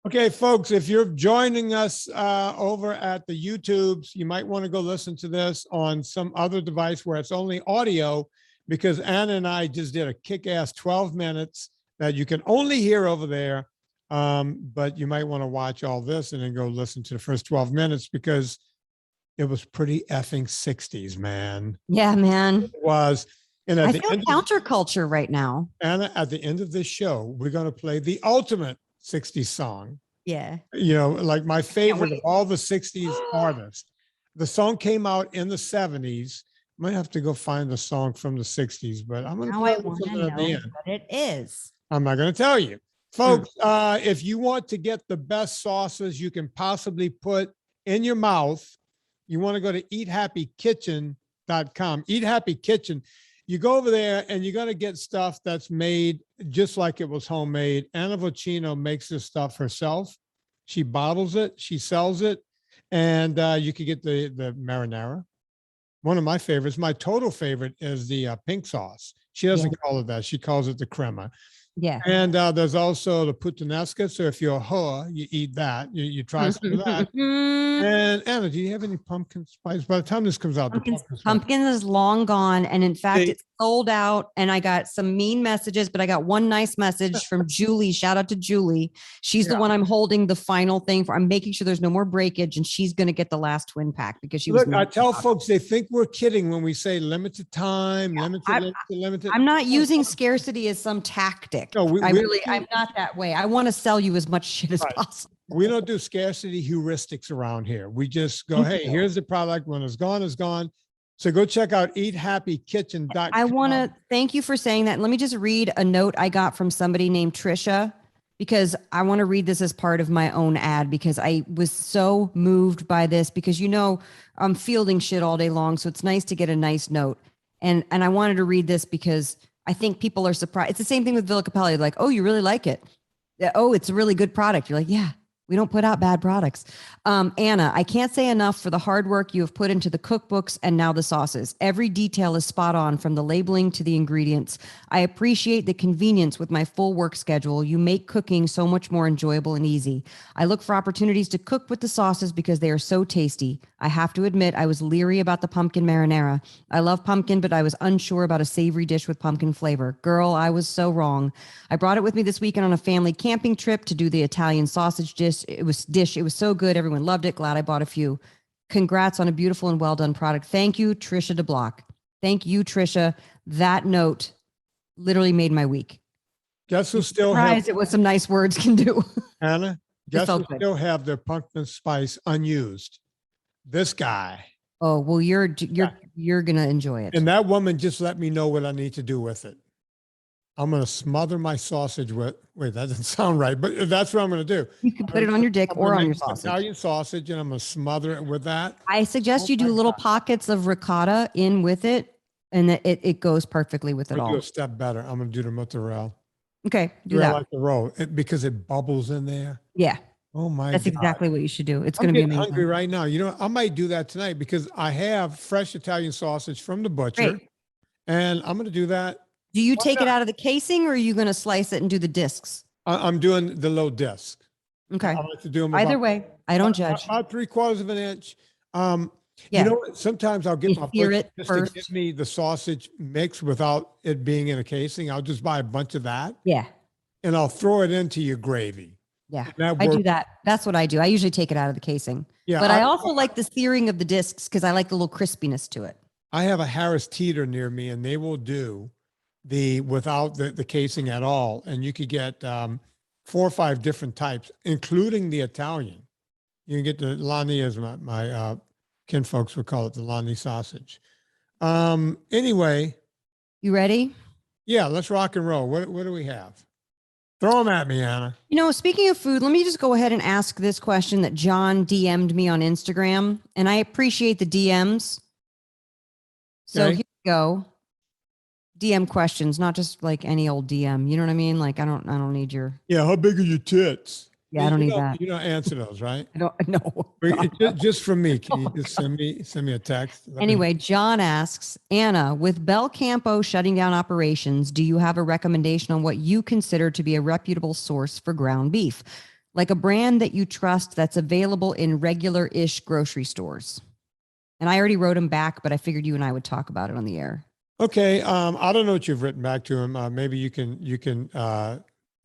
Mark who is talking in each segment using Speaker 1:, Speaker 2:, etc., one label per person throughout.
Speaker 1: Okay, folks, if you're joining us over at the YouTubes, you might want to go listen to this on some other device where it's only audio, because Anna and I just did a kick-ass 12 minutes that you can only hear over there. But you might want to watch all this and then go listen to the first 12 minutes because it was pretty effing 60s, man.
Speaker 2: Yeah, man.
Speaker 1: It was. And
Speaker 2: I feel counterculture right now.
Speaker 1: Anna, at the end of this show, we're going to play the ultimate 60s song.
Speaker 2: Yeah.
Speaker 1: You know, like my favorite of all the 60s artists. The song came out in the 70s. I might have to go find the song from the 60s, but I'm going to play something at the end.
Speaker 2: What it is.
Speaker 1: I'm not going to tell you. Folks, if you want to get the best sauces you can possibly put in your mouth, you want to go to eathappykitchen.com. Eat Happy Kitchen. You go over there and you're going to get stuff that's made just like it was homemade. Anna Vocino makes this stuff herself. She bottles it, she sells it, and you can get the marinara. One of my favorites, my total favorite, is the pink sauce. She doesn't call it that. She calls it the crema.
Speaker 2: Yeah.
Speaker 1: And there's also the puttanesca. So if you're a hoa, you eat that. You try some of that. And Anna, do you have any pumpkin spice? By the time this comes out,
Speaker 2: pumpkin is long gone. And in fact, it's sold out. And I got some mean messages, but I got one nice message from Julie. Shout out to Julie. She's the one I'm holding the final thing for. I'm making sure there's no more breakage, and she's going to get the last twin pack because she was.
Speaker 1: Look, I tell folks they think we're kidding when we say limited time, limited.
Speaker 2: I'm not using scarcity as some tactic.
Speaker 1: No,
Speaker 2: I'm not that way. I want to sell you as much shit as possible.
Speaker 1: We don't do scarcity heuristics around here. We just go, hey, here's the product. When it's gone, it's gone. So go check out eathappykitchen.com.
Speaker 2: I want to thank you for saying that. Let me just read a note I got from somebody named Trisha, because I want to read this as part of my own ad, because I was so moved by this, because, you know, I'm fielding shit all day long. So it's nice to get a nice note. And I wanted to read this because I think people are surprised. It's the same thing with Villa Cappelli. Like, oh, you really like it. Oh, it's a really good product. You're like, yeah, we don't put out bad products. Anna, I can't say enough for the hard work you have put into the cookbooks and now the sauces. Every detail is spot on, from the labeling to the ingredients. I appreciate the convenience with my full work schedule. You make cooking so much more enjoyable and easy. I look for opportunities to cook with the sauces because they are so tasty. I have to admit, I was leery about the pumpkin marinara. I love pumpkin, but I was unsure about a savory dish with pumpkin flavor. Girl, I was so wrong. I brought it with me this weekend on a family camping trip to do the Italian sausage dish. It was so good. Everyone loved it. Glad I bought a few. Congrats on a beautiful and well done product. Thank you, Trisha DeBlock. Thank you, Trisha. That note literally made my week.
Speaker 1: Guess who still
Speaker 2: has it? What some nice words can do.
Speaker 1: Anna, guess who still have their pumpkin spice unused? This guy.
Speaker 2: Oh, well, you're gonna enjoy it.
Speaker 1: And that woman just let me know what I need to do with it. I'm going to smother my sausage with, wait, that doesn't sound right, but that's what I'm going to do.
Speaker 2: You can put it on your dick or on your sausage.
Speaker 1: Italian sausage, and I'm going to smother it with that.
Speaker 2: I suggest you do little pockets of ricotta in with it, and it goes perfectly with it all.
Speaker 1: Do a step better. I'm going to do the mozzarella.
Speaker 2: Okay, do that.
Speaker 1: I like the roll because it bubbles in there.
Speaker 2: Yeah.
Speaker 1: Oh my God.
Speaker 2: That's exactly what you should do. It's going to be amazing.
Speaker 1: I'm hungry right now. You know, I might do that tonight because I have fresh Italian sausage from the butcher. Great. And I'm going to do that.
Speaker 2: Do you take it out of the casing, or are you going to slice it and do the discs?
Speaker 1: I'm doing the low disc.
Speaker 2: Okay.
Speaker 1: I like to do them
Speaker 2: either way. I don't judge.
Speaker 1: About 3/4 of an inch. You know, sometimes I'll get my butcher just to give me the sausage mix without it being in a casing. I'll just buy a bunch of that.
Speaker 2: Yeah.
Speaker 1: And I'll throw it into your gravy.
Speaker 2: Yeah, I do that. That's what I do. I usually take it out of the casing. Yeah, but I also like the searing of the discs because I like the little crispiness to it.
Speaker 1: I have a Harris Teeter near me, and they will do without the casing at all. And you could get 4 or 5 different types, including the Italian. You can get the Lani, as my kin folks would call it, the Lani sausage. Anyway.
Speaker 2: You ready?
Speaker 1: Yeah, let's rock and roll. What do we have? Throw them at me, Anna.
Speaker 2: You know, speaking of food, let me just go ahead and ask this question that John DM'd me on Instagram. And I appreciate the DMs. So here we go. DM questions, not just like any old DM. You know what I mean? Like, I don't need your.
Speaker 1: Yeah. How big are your tits?
Speaker 2: Yeah, I don't need that.
Speaker 1: You don't answer those, right?
Speaker 2: I don't know.
Speaker 1: Just from me. Can you just send me a text?
Speaker 2: Anyway, John asks, Anna, with Bel Campo shutting down operations, do you have a recommendation on what you consider to be a reputable source for ground beef? like a brand that you trust that's available in regular-ish grocery stores. And I already wrote him back, but I figured you and I would talk about it on the air.
Speaker 1: Okay. I don't know what you've written back to him. Maybe you can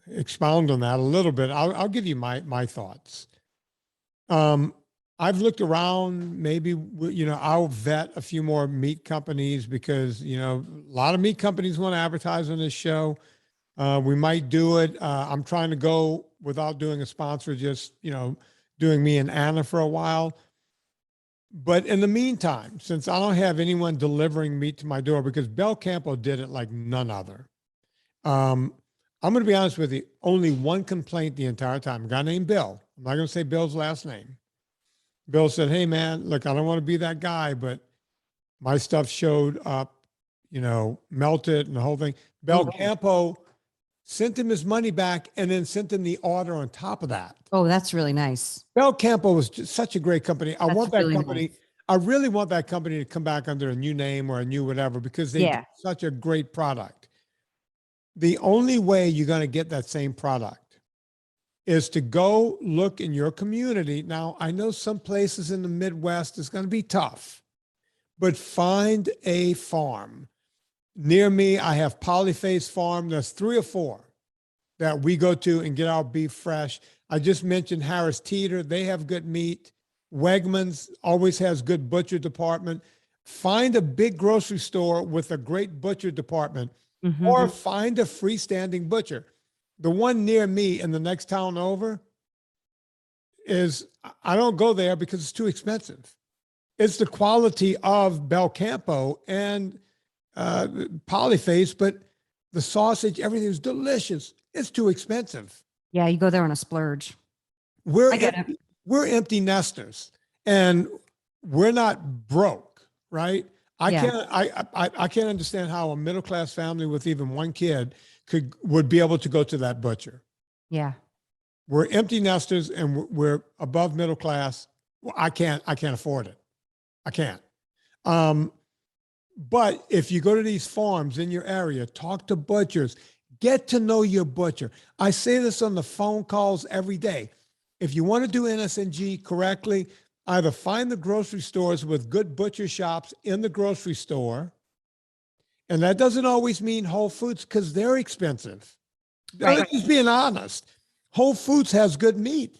Speaker 1: expound on that a little bit. I'll give you my thoughts. I've looked around, maybe, I'll vet a few more meat companies because, a lot of meat companies want to advertise on this show. We might do it. I'm trying to go without doing a sponsor, just, doing me and Anna for a while. But in the meantime, since I don't have anyone delivering meat to my door, because Bel Campo did it like none other. I'm going to be honest with you. Only one complaint the entire time. A guy named Bill. I'm not going to say Bill's last name. Bill said, "Hey man, look, I don't want to be that guy, but my stuff showed up, melted and the whole thing." Bel Campo sent him his money back and then sent him the order on top of that.
Speaker 2: Oh, that's really nice.
Speaker 1: Bel Campo was just such a great company. I want that
Speaker 2: really
Speaker 1: company.
Speaker 2: nice.
Speaker 1: I really want that company to come back under a new name or a new whatever, because they do such a great product. The only way you're going to get that same product is to go look in your community. Now, I know some places in the Midwest is going to be tough, but find a farm. Near me, I have Polyface Farm. There's 3 or 4 that we go to and get our beef fresh. I just mentioned Harris Teeter. They have good meat. Wegmans always has good butcher department. Find a big grocery store with a great butcher department, or find a freestanding butcher. The one near me in the next town over I don't go there because it's too expensive. It's the quality of Bel Campo and Polyface, but the sausage, everything is delicious. It's too expensive.
Speaker 2: Yeah, you go there on a splurge.
Speaker 1: We're empty nesters, and we're not broke, right? I can't understand how a middle-class family with even one kid would be able to go to that butcher.
Speaker 2: Yeah.
Speaker 1: We're empty nesters and we're above middle class. Well, I can't afford it. I can't. But if you go to these farms in your area, talk to butchers, get to know your butcher. I say this on the phone calls every day. If you want to do NSNG correctly, either find the grocery stores with good butcher shops in the grocery store. And that doesn't always mean Whole Foods, because they're expensive.
Speaker 2: Right.
Speaker 1: Just being honest. Whole Foods has good meat.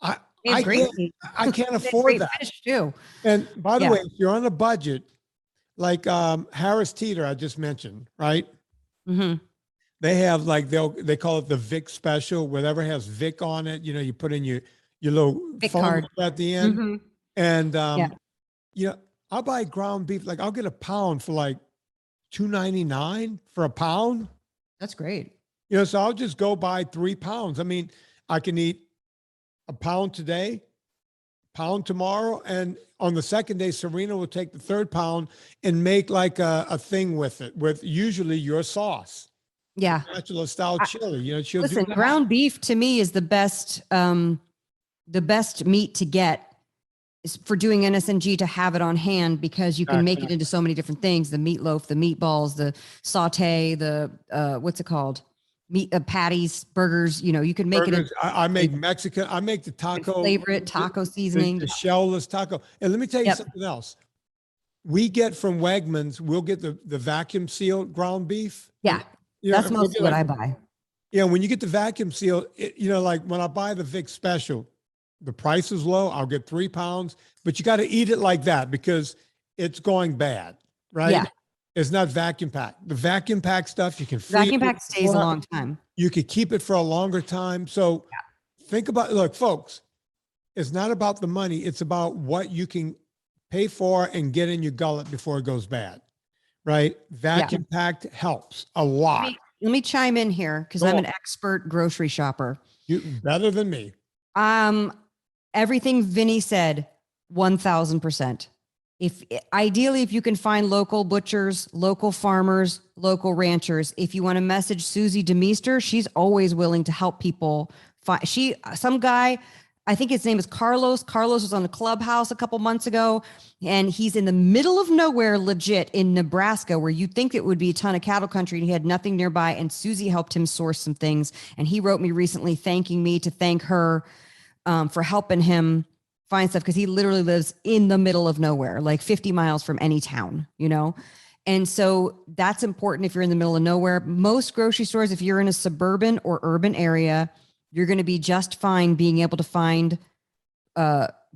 Speaker 1: I can't afford that.
Speaker 2: Fish too.
Speaker 1: And by the way, if you're on a budget, like Harris Teeter, I just mentioned, right?
Speaker 2: Mm-hmm.
Speaker 1: They have they call it the Vic special. Whatever has Vic on it, you put in your little
Speaker 2: Vic
Speaker 1: phone
Speaker 2: card
Speaker 1: at the end.
Speaker 2: Mm-hmm.
Speaker 1: And I'll buy ground beef. Like I'll get a pound for like $2.99 for a pound.
Speaker 2: That's great.
Speaker 1: So I'll just go buy 3 pounds. I mean, I can eat a pound today, pound tomorrow, and on the second day, Serena will take the 3rd pound and make like a thing with it, with usually your sauce.
Speaker 2: Yeah.
Speaker 1: Bachelor style chili. She'll
Speaker 2: listen,
Speaker 1: do that.
Speaker 2: ground beef to me is the best meat to get for doing NSNG, to have it on hand, because you can make it into so many different things: the meatloaf, the meatballs, the saute, the what's it called? Meat patties, burgers. You can make it.
Speaker 1: I make Mexican. I make the taco.
Speaker 2: Flavor it, taco seasoning.
Speaker 1: The shellless taco. And let me tell you something else. We get from Wegmans, we'll get the vacuum sealed ground beef.
Speaker 2: Yeah. That's mostly what I buy.
Speaker 1: Yeah. When you get the vacuum sealed, like when I buy the Vic special, the price is low. I'll get 3 pounds, but you got to eat it like that because it's going bad, right?
Speaker 2: Yeah.
Speaker 1: It's not vacuum packed. The vacuum packed stuff, you can
Speaker 2: vacuum packed stays a long time.
Speaker 1: You could keep it for a longer time. So think about, look, folks, it's not about the money. It's about what you can pay for and get in your gullet before it goes bad, right? Vacuum packed helps a lot.
Speaker 2: Let me chime in here because I'm an expert grocery shopper.
Speaker 1: You better than me.
Speaker 2: Everything Vinnie said, 1000%. Ideally, if you can find local butchers, local farmers, local ranchers, if you want to message Susie DeMeester, she's always willing to help people. Some guy I think his name is Carlos. Carlos was on the Clubhouse a couple months ago, and he's in the middle of nowhere, legit in Nebraska, where you'd think it would be a ton of cattle country. And he had nothing nearby. And Susie helped him source some things. And he wrote me recently thanking me to thank her for helping him find stuff, because he literally lives in the middle of nowhere, like 50 miles from any town, you know? And so that's important if you're in the middle of nowhere. Most grocery stores, if you're in a suburban or urban area, you're going to be just fine being able to find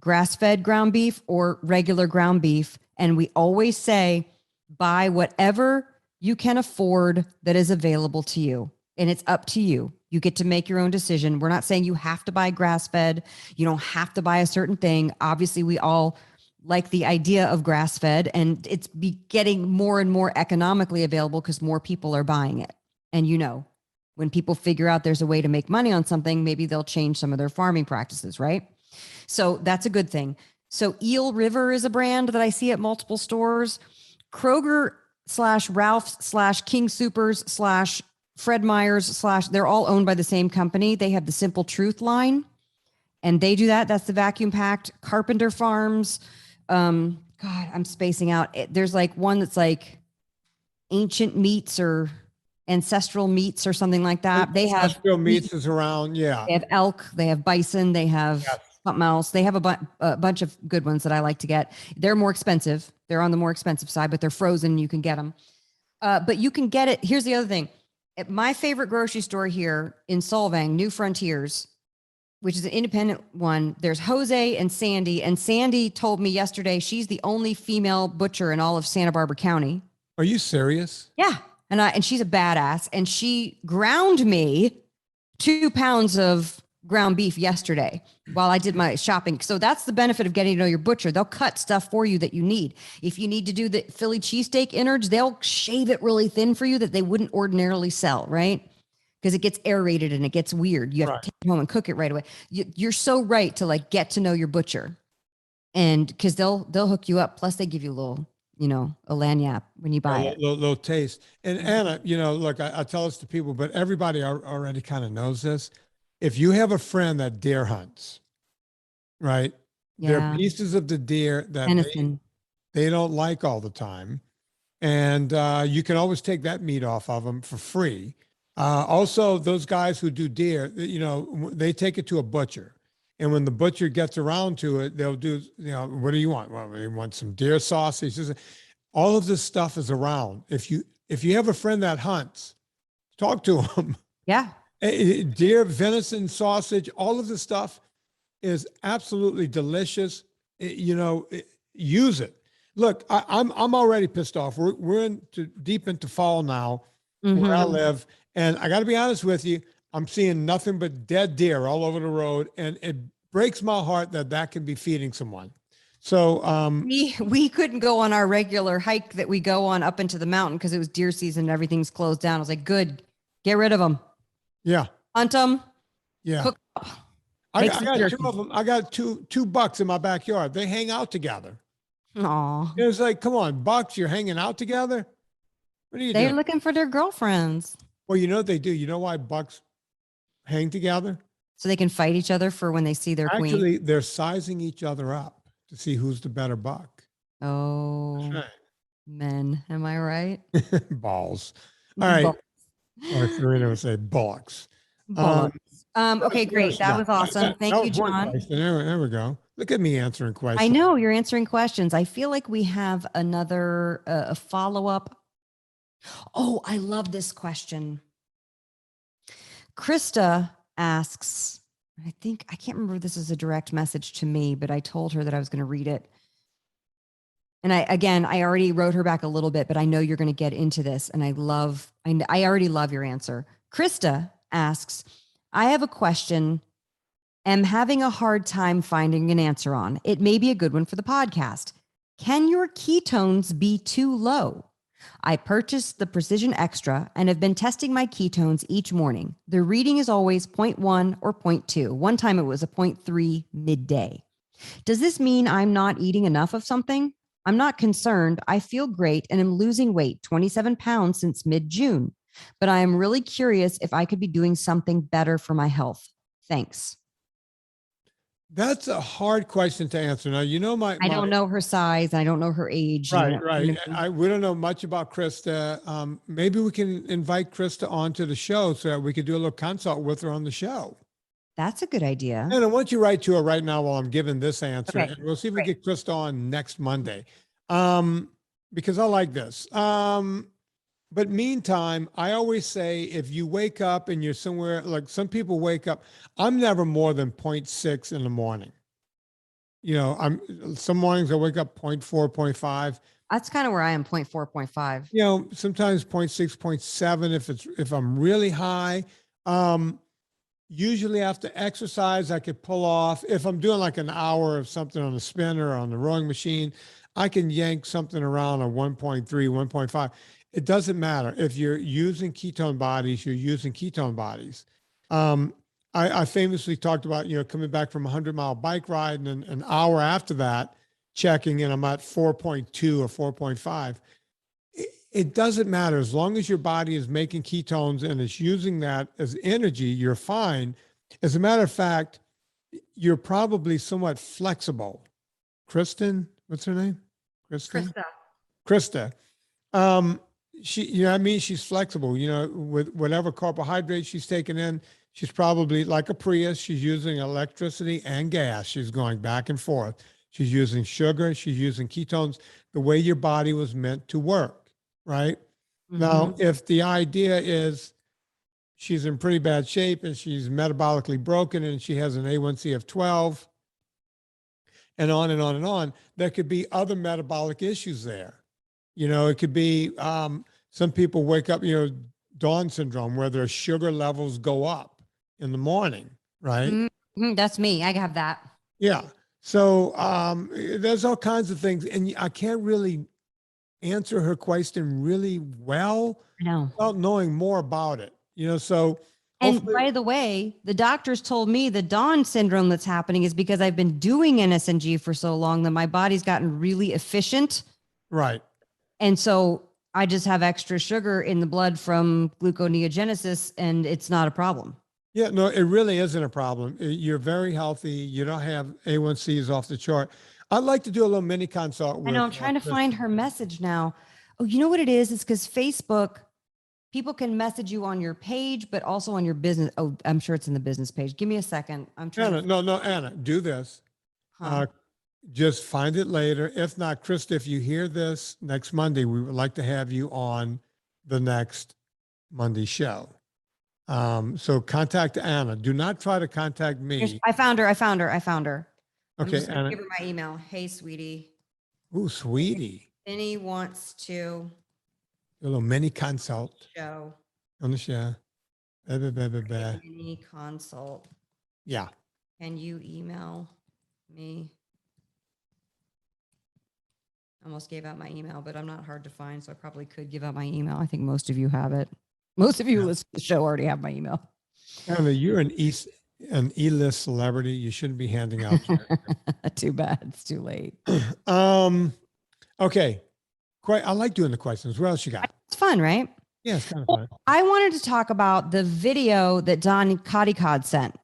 Speaker 2: grass-fed ground beef or regular ground beef. And we always say, buy whatever you can afford that is available to you. And it's up to you. You get to make your own decision. We're not saying you have to buy grass-fed. You don't have to buy a certain thing. Obviously, we all like the idea of grass-fed, and it's getting more and more economically available because more people are buying it. And you know, when people figure out there's a way to make money on something, maybe they'll change some of their farming practices, right? So that's a good thing. So Eel River is a brand that I see at multiple stores. Kroger / Ralph's / King Supers / Fred Meyer's / they're all owned by the same company. They have the Simple Truth line, and they do that. That's the vacuum packed. Carpenter Farms. God, I'm spacing out. There's like one that's like Ancient Meats or Ancestral Meats or something like that. They have
Speaker 1: Ancestral Meats is around. Yeah.
Speaker 2: They have elk, they have bison, they have something else. They have a bunch of good ones that I like to get. They're more expensive. They're on the more expensive side, but they're frozen. You can get them. But you can get it. Here's the other thing. At my favorite grocery store here in Solvang, New Frontiers, which is an independent one, there's Jose and Sandy. And Sandy told me yesterday she's the only female butcher in all of Santa Barbara County.
Speaker 1: Are you serious?
Speaker 2: Yeah. And she's a badass. And she ground me 2 pounds of ground beef yesterday while I did my shopping. So that's the benefit of getting to know your butcher. They'll cut stuff for you that you need. If you need to do the Philly cheesesteak innards, they'll shave it really thin for you that they wouldn't ordinarily sell, right? Because it gets aerated and it gets weird. You have to take it home and cook it right away. You're so right to like get to know your butcher, and because they'll hook you up. Plus they give you a little, a lanyap when you buy it.
Speaker 1: Little taste. And Anna, look, I tell this to people, but everybody already kind of knows this. If you have a friend that deer hunts, right? Yeah. There are pieces of the deer that they don't like all the time. And you can always take that meat off of them for free. Also, those guys who do deer, they take it to a butcher. And when the butcher gets around to it, they'll do, what do you want? Well, we want some deer sausage. All of this stuff is around. If you have a friend that hunts, talk to them. Yeah. Deer, venison, sausage, all of this stuff is absolutely delicious. Use it. Look, I'm already pissed off. We're deep into fall now where I live. And I got to be honest with you, I'm seeing nothing but dead deer all over the road. And it breaks my heart that can be feeding someone. So we couldn't go on our regular hike that we go on up into the mountain because it was deer season and everything's closed down. I was like, good, get rid of them. Yeah. Hunt them. Yeah. Cook up. I got 2 of them. I got two bucks in my backyard. They hang out together. Aw. It's like, come on, bucks, you're hanging out together? What are you doing? They're looking for their girlfriends. Well, you know what they do? You know why bucks hang together? So they can fight each other for when they see their queen. Actually, they're sizing each other up to see who's the better buck. Oh, right. Men. Am I right? Balls. All right. Or Serena would say bullocks. Okay, great. That was awesome. Thank you, John. There we go. Look at me answering questions. I know you're answering questions. I feel like we have another a follow-up. Oh, I love this question. Krista asks, I can't remember if this is a direct message to me, but I told her that I was going to read it. And I already wrote her back a little bit, but I know you're going to get into this. And I already love your answer. Krista asks, I have a question. Am having a hard time finding an answer on. It may be a good one for the podcast. Can your ketones be too low? I purchased the Precision Extra and have been testing my ketones each morning. The reading is always 0.1 or 0.2. One time it was a 0.3 midday. Does this mean I'm not eating enough of something? I'm not concerned. I feel great and am losing weight, 27 pounds since mid-June. But I am really curious if I could be doing something better for my health. Thanks. That's a hard question to answer. Now, you know,
Speaker 2: I don't know her size. And I don't know her age.
Speaker 1: right,
Speaker 2: You
Speaker 1: right.
Speaker 2: know what I mean?
Speaker 1: We don't know much about Krista. Maybe we can invite Krista onto the show so that we could do a little consult with her on the show.
Speaker 2: That's a good idea.
Speaker 1: And I want you to write to her right now while I'm giving this answer.
Speaker 2: Okay,
Speaker 1: And we'll see if we
Speaker 2: great.
Speaker 1: get Krista on next Monday. Because I like this. But meantime, I always say if you wake up and you're somewhere, like some people wake up, I'm never more than 0.6 in the morning. You know, some mornings I wake up 0.4, 0.5.
Speaker 2: That's kind of where I am, 0.4, 0.5.
Speaker 1: You know, sometimes 0.6, 0.7 if I'm really high. Usually after exercise, I could pull off. If I'm doing like an hour of something on the spinner or on the rowing machine, I can yank something around a 1.3, 1.5. It doesn't matter. If you're using ketone bodies, you're using ketone bodies. I famously talked about, you know, coming back from a 100-mile bike ride and an hour after that, checking and I'm at 4.2 or 4.5. It doesn't matter. As long as your body is making ketones and it's using that as energy, you're fine. As a matter of fact, you're probably somewhat flexible. Kristen, what's her name? Kristen? Krista. She, you know, I mean, she's flexible, you know, with whatever carbohydrates she's taking in, she's probably like a Prius. She's using electricity and gas. She's going back and forth. She's using sugar. She's using ketones the way your body was meant to work, right?
Speaker 2: Mm-hmm.
Speaker 1: Now, if the idea is she's in pretty bad shape and she's metabolically broken and she has an A1C of 12 and on and on and on, there could be other metabolic issues there. You know, it could be some people wake up, you know, dawn syndrome, where their sugar levels go up in the morning, right?
Speaker 2: Mm-hmm. That's me. I have that.
Speaker 1: Yeah. So there's all kinds of things. And I can't really answer her question really well without knowing more about it, you know, so.
Speaker 2: And by the way, the doctors told me the Dawn syndrome that's happening is because I've been doing NSNG for so long that my body's gotten really efficient.
Speaker 1: Right.
Speaker 2: And so I just have extra sugar in the blood from gluconeogenesis and it's not a problem.
Speaker 1: Yeah, no, it really isn't a problem. You're very healthy. You don't have A1Cs off the chart. I'd like to do a little mini consult with.
Speaker 2: I know, I'm trying to find her message now. Oh, you know what it is? It's because Facebook, people can message you on your page, but also on your business. Oh, I'm sure it's in the business page. Give me a second. I'm trying.
Speaker 1: Anna, Anna, do this. Just find it later. If not, Krista, if you hear this next Monday, we would like to have you on the next Monday show. So contact Anna. Do not try to contact me.
Speaker 2: I found her.
Speaker 1: Okay, Anna.
Speaker 2: Give her my email. Hey, sweetie.
Speaker 1: Ooh, sweetie.
Speaker 2: Vinnie wants to
Speaker 1: A little mini consult
Speaker 2: show.
Speaker 1: On the show.
Speaker 2: Mini consult.
Speaker 1: Yeah.
Speaker 2: Can you email me? Almost gave out my email, but I'm not hard to find, so I probably could give out my email. I think most of you have it. Most of you who listen to the show already have my email.
Speaker 1: Anna, you're an E-list celebrity. You shouldn't be handing out.
Speaker 2: Too bad. It's too late.
Speaker 1: Okay. I like doing the questions. What else you got?
Speaker 2: It's fun, right?
Speaker 1: Yeah, it's kind of fun.
Speaker 2: I wanted to talk about the video that Don Cotticod sent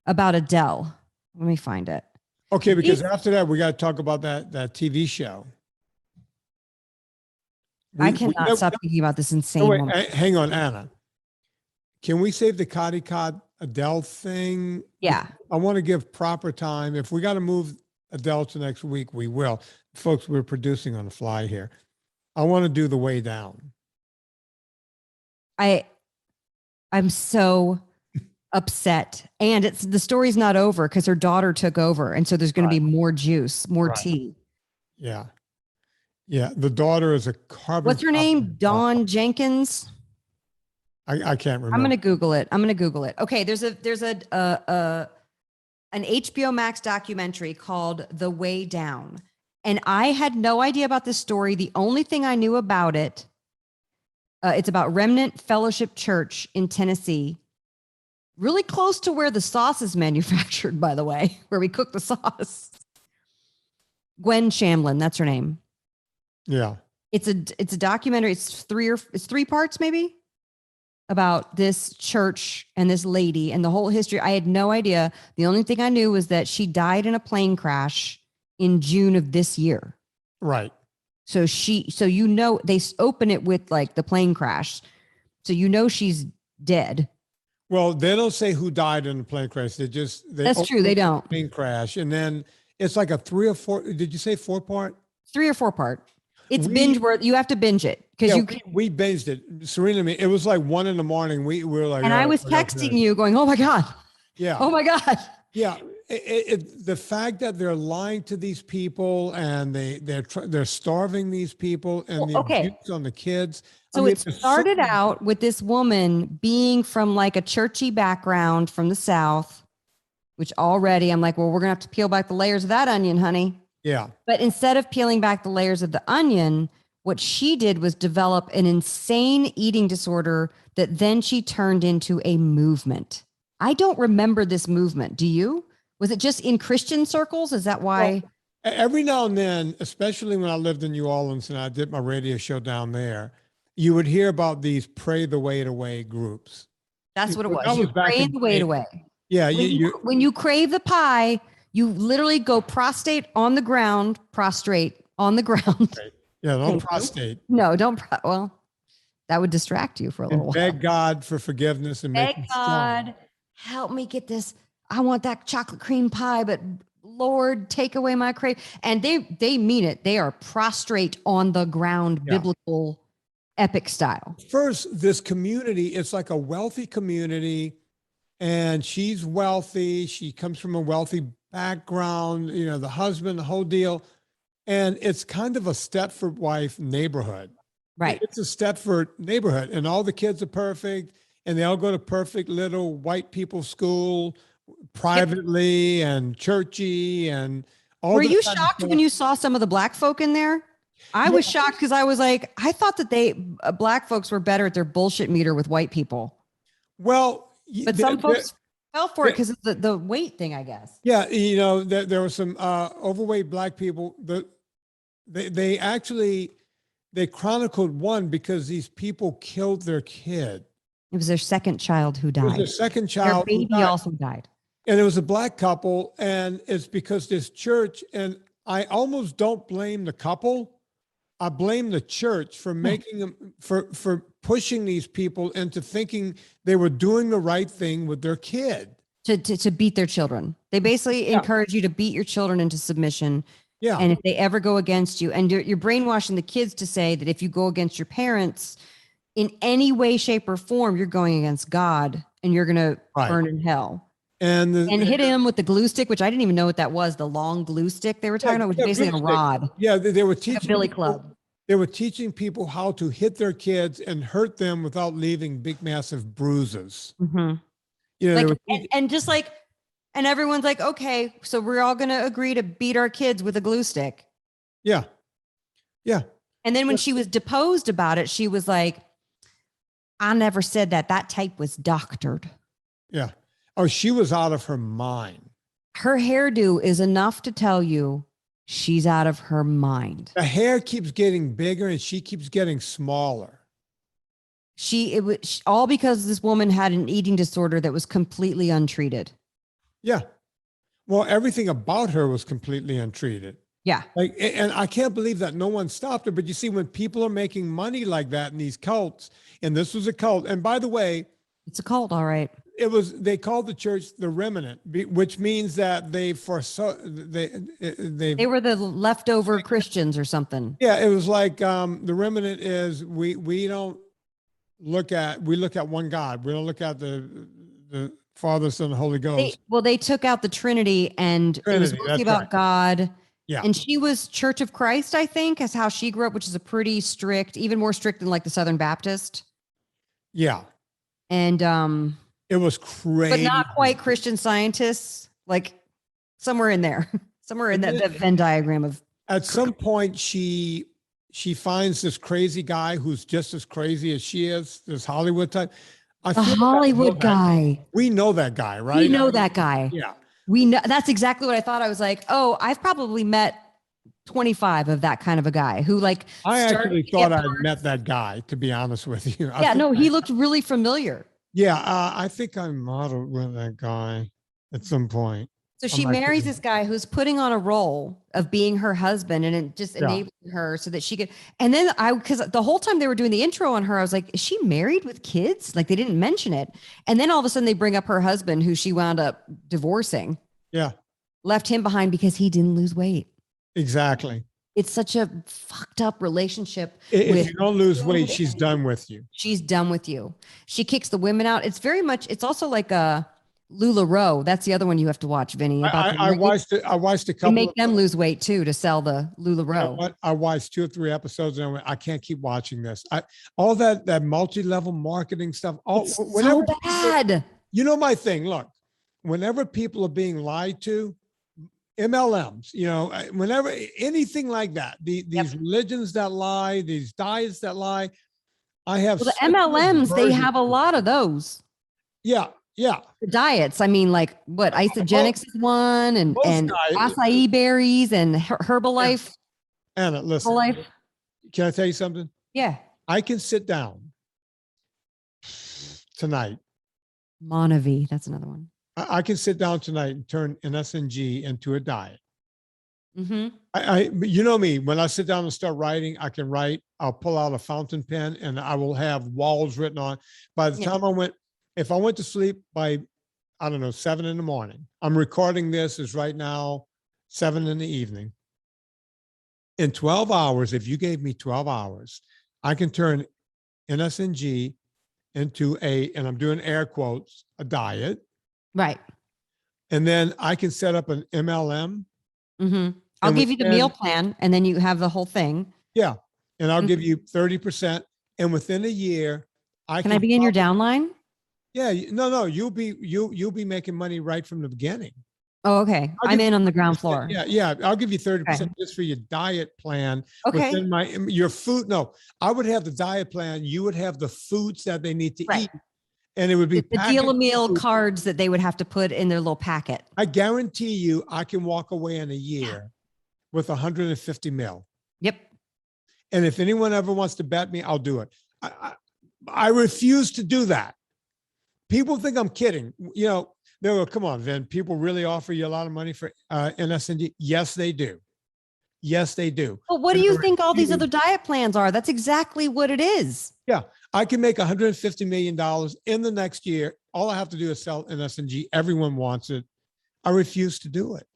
Speaker 2: about Adele. Let me find it.
Speaker 1: Okay, because after that, we got to talk about that TV show.
Speaker 2: I cannot stop thinking about this insane woman.
Speaker 1: Hang on, Anna. Can we save the Cotticod Adele thing?
Speaker 2: Yeah.
Speaker 1: I want to give proper time. If we got to move Adele to next week, we will. Folks, we're producing on the fly here. I want to do the way down.
Speaker 2: I'm so upset. And the story's not over because her daughter took over. And so there's going to be more juice, more tea.
Speaker 1: Yeah. Yeah. The daughter is a carbon.
Speaker 2: What's her name? Dawn Jenkins.
Speaker 1: I can't remember.
Speaker 2: I'm going to Google it. Okay. There's an HBO Max documentary called The Way Down. And I had no idea about this story. The only thing I knew about it, it's about Remnant Fellowship Church in Tennessee, really close to where the sauce is manufactured, by the way, where we cook the sauce. Gwen Shamlin, that's her name.
Speaker 1: Yeah.
Speaker 2: It's a documentary. It's three parts, maybe. about this church and this lady and the whole history. I had no idea. The only thing I knew was that she died in a plane crash in June of this year.
Speaker 1: Right.
Speaker 2: So they open it with like the plane crash. So she's dead.
Speaker 1: Well, they don't say who died in the plane crash.
Speaker 2: That's true. They don't.
Speaker 1: Plane crash. And then it's like a 3 or 4. Did you say 4-part? 3
Speaker 2: or 4 part. It's binge worth. You have to binge it because
Speaker 1: we binged it. Serena, me. It was like 1 a.m. We were like,
Speaker 2: and I was texting you going, "Oh my God.
Speaker 1: Yeah.
Speaker 2: Oh my God."
Speaker 1: Yeah. The fact that they're lying to these people and they're starving these people and the abuse on the kids.
Speaker 2: So it started out with this woman being from like a churchy background from the South, which already I'm like, well, we're going to have to peel back the layers of that onion, honey.
Speaker 1: Yeah.
Speaker 2: But instead of peeling back the layers of the onion, what she did was develop an insane eating disorder that then she turned into a movement. I don't remember this movement. Do you? Was it just in Christian circles? Is that why?
Speaker 1: Well, every now and then, especially when I lived in New Orleans and I did my radio show down there, you would hear about these pray the weight away groups.
Speaker 2: That's what it was. You pray the weight away.
Speaker 1: Yeah.
Speaker 2: When you crave the pie, you literally go prostrate on the ground.
Speaker 1: Yeah, don't prostate.
Speaker 2: No, don't. Well, that would distract you for a little while.
Speaker 1: Beg God for forgiveness and make
Speaker 2: God, help me get this. I want that chocolate cream pie, but Lord, take away my crave. And they mean it. They are prostrate on the ground, biblical, epic style.
Speaker 1: First, this community, it's like a wealthy community, and she's wealthy. She comes from a wealthy background, the husband, the whole deal. And it's kind of a Stepford wife neighborhood.
Speaker 2: Right.
Speaker 1: It's a Stepford neighborhood, and all the kids are perfect, and they all go to perfect little white people school privately and churchy and all.
Speaker 2: Were you shocked when you saw some of the black folk in there? I was shocked because I was like, I thought that black folks were better at their bullshit meter with white people.
Speaker 1: Well,
Speaker 2: but some folks fell for it because of the weight thing, I guess.
Speaker 1: Yeah, there were some overweight black people. They chronicled one because these people killed their kid.
Speaker 2: It was their second child who died.
Speaker 1: It was their second child.
Speaker 2: Their baby also died.
Speaker 1: And it was a black couple, and it's because this church, and I almost don't blame the couple. I blame the church for making them, for pushing these people into thinking they were doing the right thing with their kid.
Speaker 2: To beat their children. They basically encourage you to beat your children into submission.
Speaker 1: Yeah.
Speaker 2: And if they ever go against you, and you're brainwashing the kids to say that if you go against your parents in any way, shape, or form, you're going against God and you're going to burn in hell. And hitting them with the glue stick, which I didn't even know what that was. The long glue stick they were talking about was basically a rod.
Speaker 1: Yeah, they were teaching
Speaker 2: like a billy club.
Speaker 1: They were teaching people how to hit their kids and hurt them without leaving big, massive bruises.
Speaker 2: Mm-hmm. And everyone's like, okay, so we're all going to agree to beat our kids with a glue stick.
Speaker 1: Yeah. Yeah.
Speaker 2: And then when she was deposed about it, she was like, I never said that. That tape was doctored.
Speaker 1: Yeah. Oh, she was out of her mind.
Speaker 2: Her hairdo is enough to tell you she's out of her mind.
Speaker 1: The hair keeps getting bigger and she keeps getting smaller.
Speaker 2: It was all because this woman had an eating disorder that was completely untreated.
Speaker 1: Yeah. Well, everything about her was completely untreated.
Speaker 2: Yeah.
Speaker 1: And I can't believe that no one stopped her. But you see, when people are making money like that in these cults, and this was a cult, and by the way,
Speaker 2: it's a cult, all right.
Speaker 1: They called the church the remnant, which means that they were
Speaker 2: the leftover Christians or something.
Speaker 1: Yeah. It was like, the remnant is we look at one God. We don't look at the Father, Son, and Holy Ghost.
Speaker 2: They took out the Trinity, and it was mostly about God.
Speaker 1: Yeah.
Speaker 2: And she was Church of Christ, I think, is how she grew up, which is a pretty strict, even more strict than like the Southern Baptist.
Speaker 1: Yeah.
Speaker 2: And
Speaker 1: it was crazy.
Speaker 2: But not quite Christian Scientists, like somewhere in there, somewhere in that Venn diagram of.
Speaker 1: At some point, she finds this crazy guy who's just as crazy as she is, this Hollywood type.
Speaker 2: A Hollywood guy.
Speaker 1: We know that guy, right?
Speaker 2: We know that guy.
Speaker 1: Yeah.
Speaker 2: We know. That's exactly what I thought. I was like, oh, I've probably met 25 of that kind of a guy who like,
Speaker 1: I
Speaker 2: started
Speaker 1: actually
Speaker 2: to
Speaker 1: thought
Speaker 2: get
Speaker 1: I'd
Speaker 2: parts.
Speaker 1: met that guy, to be honest with you.
Speaker 2: Yeah, no, he looked really familiar.
Speaker 1: Yeah, I think I modeled with that guy at some point.
Speaker 2: So
Speaker 1: I'm
Speaker 2: she
Speaker 1: not
Speaker 2: marries
Speaker 1: kidding.
Speaker 2: this guy who's putting on a role of being her husband and it just
Speaker 1: Yeah.
Speaker 2: enabling her so that she could. And then because the whole time they were doing the intro on her, I was like, is she married with kids? Like they didn't mention it. And then all of a sudden they bring up her husband who she wound up divorcing,
Speaker 1: Yeah,
Speaker 2: left him behind because he didn't lose weight.
Speaker 1: exactly.
Speaker 2: It's such a fucked up relationship.
Speaker 1: If you don't lose weight, she's done with you.
Speaker 2: She's done with you. She kicks the women out. It's very much, it's also like a LuLaRoe. That's the other one you have to watch, Vinny.
Speaker 1: I watched it. I watched a
Speaker 2: They
Speaker 1: couple.
Speaker 2: make them lose weight too to sell the LuLaRoe.
Speaker 1: I watched 2 or 3 episodes and I went, I can't keep watching this. All that multi-level marketing stuff.
Speaker 2: It's so bad.
Speaker 1: You know my thing. Look, whenever people are being lied to, MLMs, whenever anything like that, these religions that lie, these diets that lie, I have.
Speaker 2: Well, the
Speaker 1: such
Speaker 2: MLMs, they
Speaker 1: aversion
Speaker 2: have a
Speaker 1: to
Speaker 2: lot
Speaker 1: it.
Speaker 2: of those.
Speaker 1: Yeah, yeah.
Speaker 2: The diets. I mean, like what isogenics is one, and
Speaker 1: Most guys-
Speaker 2: acai berries and Herbalife.
Speaker 1: Anna, listen.
Speaker 2: Herbalife.
Speaker 1: Can I tell you something?
Speaker 2: Yeah.
Speaker 1: I can sit down tonight.
Speaker 2: Monavie. That's another one.
Speaker 1: I can sit down tonight and turn NSNG into a diet.
Speaker 2: Mm-hmm.
Speaker 1: You know me, when I sit down and start writing, I can write, I'll pull out a fountain pen and I will have walls written on. By the time if I went to sleep by, I don't know, 7 in the morning, I'm recording this is right now 7 in the evening. In 12 hours, if you gave me 12 hours, I can turn NSNG into and I'm doing air quotes, a diet.
Speaker 2: Right.
Speaker 1: And then I can set up an MLM.
Speaker 2: Mm-hmm. I'll give you the meal plan and then you have the whole thing.
Speaker 1: Yeah. And I'll give you 30%. And within a year,
Speaker 2: Can I be in your downline?
Speaker 1: Yeah. No, you'll be making money right from the beginning.
Speaker 2: Oh, okay. I'm in on the ground floor.
Speaker 1: Yeah. I'll give you 30% just for your diet plan.
Speaker 2: Okay.
Speaker 1: Within your food. No, I would have the diet plan. You would have the foods that they need to eat. And it would be
Speaker 2: the deal a meal cards that they would have to put in their little packet.
Speaker 1: I guarantee you, I can walk away in a year with 150 mil.
Speaker 2: Yep.
Speaker 1: And if anyone ever wants to bet me, I'll do it. I refuse to do that. People think I'm kidding. They go, come on, Vin, people really offer you a lot of money for NSNG? Yes, they do. Yes, they do.
Speaker 2: But what do you think all these other diet plans are? That's exactly what it is.
Speaker 1: Yeah. I can make $150 million in the next year. All I have to do is sell NSNG. Everyone wants it. I refuse to do it.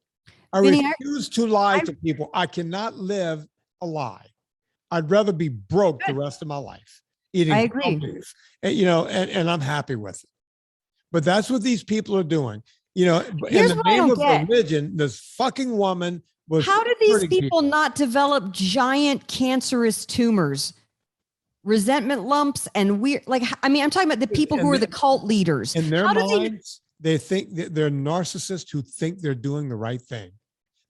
Speaker 1: I refuse to lie to people. I cannot live a lie. I'd rather be broke the rest of my life eating.
Speaker 2: I agree.
Speaker 1: Beef, and I'm happy with it. But that's what these people are doing. In the name of religion, this fucking woman was.
Speaker 2: How did these people not develop giant cancerous tumors? Resentment lumps and weird, I'm talking about the people who are the cult leaders.
Speaker 1: In their minds, they think that they're narcissists who think they're doing the right thing.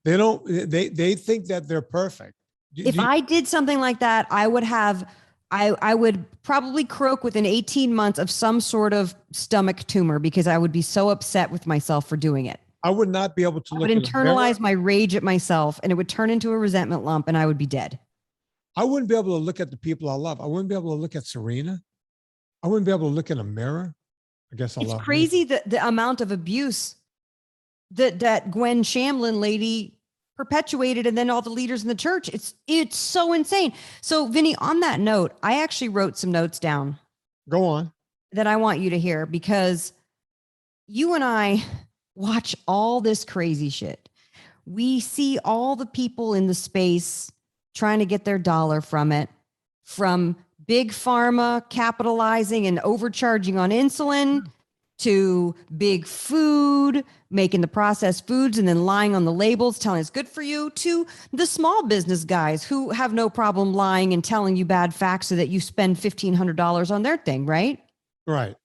Speaker 1: They don't, they think that they're perfect.
Speaker 2: If I did something like that, I would probably croak within 18 months of some sort of stomach tumor because I would be so upset with myself for doing it.
Speaker 1: I would not be able to look.
Speaker 2: I would internalize my rage at myself and it would turn into a resentment lump and I would be dead.
Speaker 1: I wouldn't be able to look at the people I love. I wouldn't be able to look at Serena. I wouldn't be able to look in a mirror. I guess
Speaker 2: it's crazy the amount of abuse that Gwen Shamlin lady perpetuated and then all the leaders in the church. It's so insane. So Vinny, on that note, I actually wrote some notes down.
Speaker 1: Go on.
Speaker 2: That I want you to hear because you and I watch all this crazy shit. We see all the people in the space trying to get their dollar from it, from big pharma capitalizing and overcharging on insulin to big food, making the processed foods and then lying on the labels, telling it's good for you, to the small business guys who have no problem lying and telling you bad facts so that you spend $1,500 on their thing, right?
Speaker 1: Right.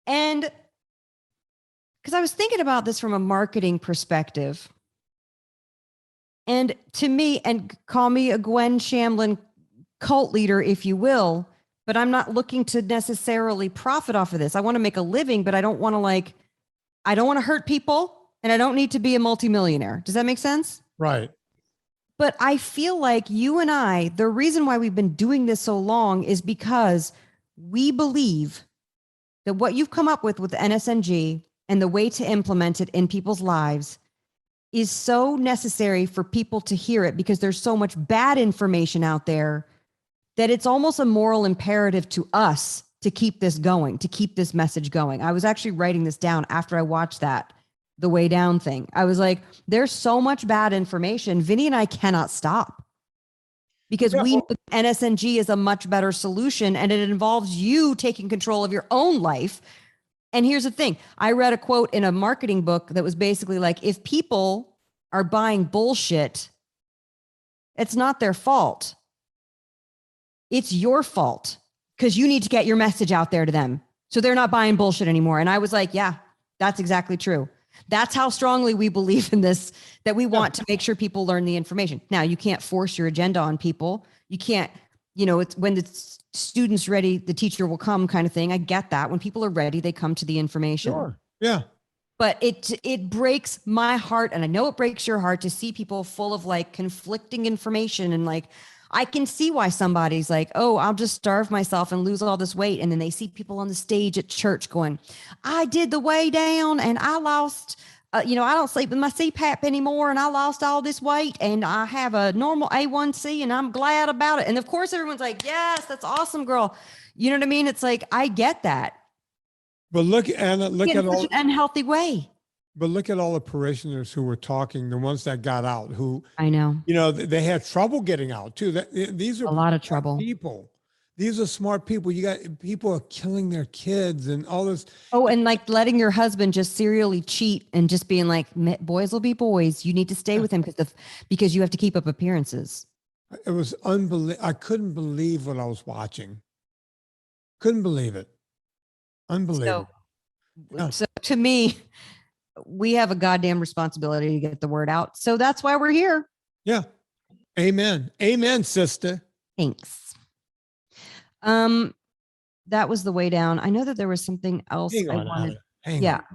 Speaker 2: And because I was thinking about this from a marketing perspective. And to me, and call me a Gwen Shamlin cult leader, if you will, but I'm not looking to necessarily profit off of this. I want to make a living, but I don't want to I don't want to hurt people and I don't need to be a multimillionaire. Does that make sense?
Speaker 1: Right.
Speaker 2: But I feel like you and I, the reason why we've been doing this so long is because we believe that what you've come up with NSNG and the way to implement it in people's lives is so necessary for people to hear it, because there's so much bad information out there that it's almost a moral imperative to us to keep this going, to keep this message going. I was actually writing this down after I watched the Way Down thing. I was like, there's so much bad information. Vinnie and I cannot stop, because we know NSNG is a much better solution, and it involves you taking control of your own life. And here's the thing. I read a quote in a marketing book that was basically like, if people are buying bullshit, it's not their fault. It's your fault, because you need to get your message out there to them, so they're not buying bullshit anymore. And I was like, yeah, that's exactly true. That's how strongly we believe in this, that we want to make sure people learn the information. Now, you can't force your agenda on people. You can't, it's when the student's ready, the teacher will come kind of thing. I get that. When people are ready, they come to the information.
Speaker 1: Sure. Yeah.
Speaker 2: But it breaks my heart, and I know it breaks your heart, to see people full of like conflicting information. And like, I can see why somebody's like, oh, I'll just starve myself and lose all this weight. And then they see people on the stage at church going, I did the Way Down and I lost, I don't sleep with my CPAP anymore, and I lost all this weight, and I have a normal A1C, and I'm glad about it. And of course, everyone's like, yes, that's awesome, girl. You know what I mean? It's like, I get that.
Speaker 1: But look, Anna, look at all
Speaker 2: an unhealthy way.
Speaker 1: But look at all the parishioners who were talking, the ones that got out, who
Speaker 2: I know,
Speaker 1: they had trouble getting out too. These are
Speaker 2: a lot of trouble
Speaker 1: people. These are smart people. You got people are killing their kids and all this.
Speaker 2: Oh, and like letting your husband just serially cheat and just being like, boys will be boys. You need to stay with him because you have to keep up appearances.
Speaker 1: It was unbelievable. I couldn't believe what I was watching. Couldn't believe it. Unbelievable.
Speaker 2: So to me, we have a goddamn responsibility to get the word out. So that's why we're here.
Speaker 1: Yeah. Amen. Amen, sister.
Speaker 2: Thanks. That was the Way Down. I know that there was something else
Speaker 1: Hang on,
Speaker 2: I wanted.
Speaker 1: Hang on. I've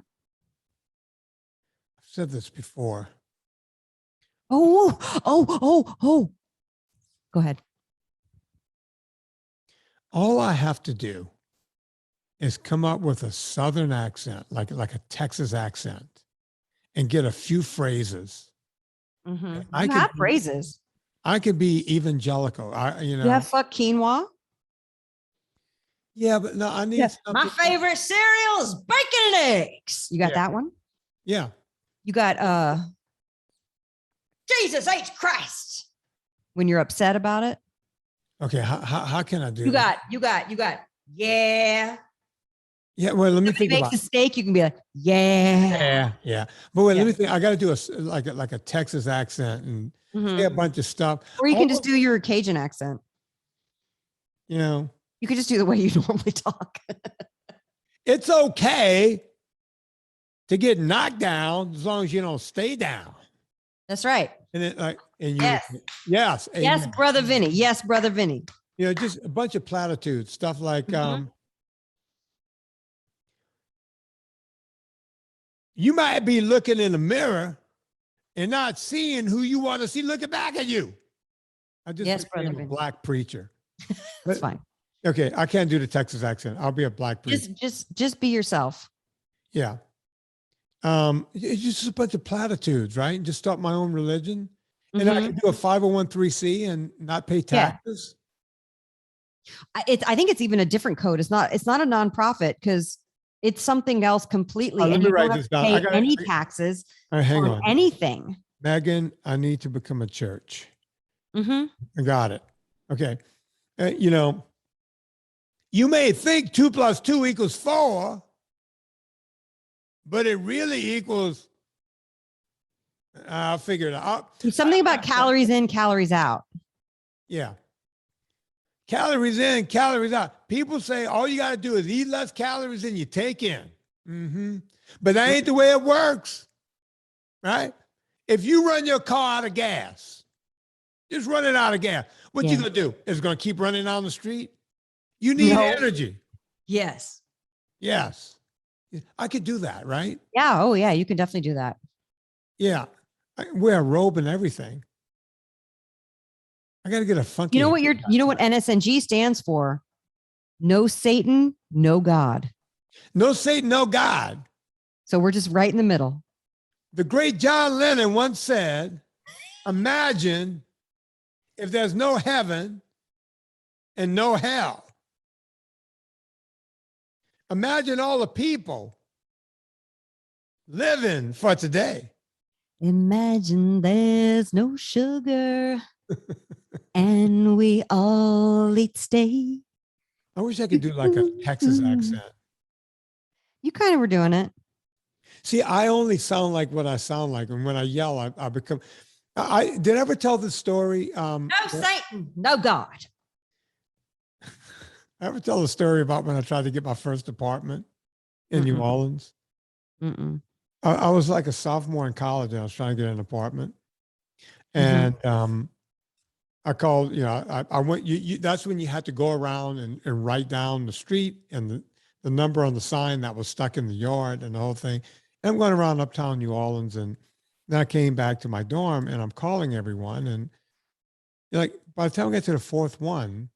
Speaker 1: said this before.
Speaker 2: Oh. Go ahead.
Speaker 1: All I have to do is come up with a Southern accent, like a Texas accent, and get a few phrases.
Speaker 2: Mm-hmm. I have phrases.
Speaker 1: I could be evangelical.
Speaker 2: You have fuck quinoa?
Speaker 1: Yeah, but no, I need
Speaker 2: my favorite cereal is bacon and eggs. You got that one?
Speaker 1: Yeah.
Speaker 2: You got Jesus H. Christ when you're upset about it.
Speaker 1: Okay, how can I do
Speaker 2: you got yeah.
Speaker 1: Yeah, well, let me think about it.
Speaker 2: If makes a steak, you can be like, yeah.
Speaker 1: But wait, let me think. I got to do like a Texas accent and say a bunch of stuff.
Speaker 2: Or you can just do your Cajun accent. You could just do the way you normally talk.
Speaker 1: It's okay to get knocked down as long as you don't stay down.
Speaker 2: That's right.
Speaker 1: And then
Speaker 2: yes, brother Vinnie. Yes, brother Vinnie.
Speaker 1: Just a bunch of platitudes, stuff like, you might be looking in the mirror and not seeing who you want to see looking back at you. I just became a black preacher.
Speaker 2: That's fine.
Speaker 1: Okay, I can't do the Texas accent. I'll be a black preacher.
Speaker 2: Just be yourself.
Speaker 1: Yeah. It's just a bunch of platitudes, right? Just start my own religion. And I can do a 501(c) and not pay taxes.
Speaker 2: Yeah. I think it's even a different code. It's not a nonprofit because it's something else completely. And you don't have to pay any taxes on anything.
Speaker 1: Megan, I need to become a church.
Speaker 2: I
Speaker 1: got it. Okay. You may think 2 + 2 = 4, but it really equals, I'll figure it out.
Speaker 2: Something about calories in, calories out.
Speaker 1: Yeah. Calories in, calories out. People say all you got to do is eat less calories than you take in. But that ain't the way it works, right? If you run your car out of gas, just run it out of gas. What you going to do? Is it going to keep running down the street? You need energy.
Speaker 2: Yes.
Speaker 1: I could do that, right?
Speaker 2: Yeah. Oh, yeah. You can definitely do that.
Speaker 1: Yeah. I wear a robe and everything. I got to get a funky.
Speaker 2: You know what NSNG stands for? No Satan, no God.
Speaker 1: No Satan, no God.
Speaker 2: So we're just right in the middle.
Speaker 1: The great John Lennon once said, imagine if there's no heaven and no hell. Imagine all the people living for today.
Speaker 2: Imagine there's no sugar and we all eat steak.
Speaker 1: I wish I could do like a Texas accent.
Speaker 2: You kind of were doing it.
Speaker 1: See, I only sound like what I sound like. And when I yell, I become, did I ever tell the story?
Speaker 2: No Satan, no God.
Speaker 1: I ever tell the story about when I tried to get my first apartment in New Orleans? I was like a sophomore in college and I was trying to get an apartment. And I called, I went, that's when you had to go around and write down the street and the number on the sign that was stuck in the yard and the whole thing. And I'm going around uptown New Orleans, and then I came back to my dorm and I'm calling everyone. And like, by the time I get to the fourth one,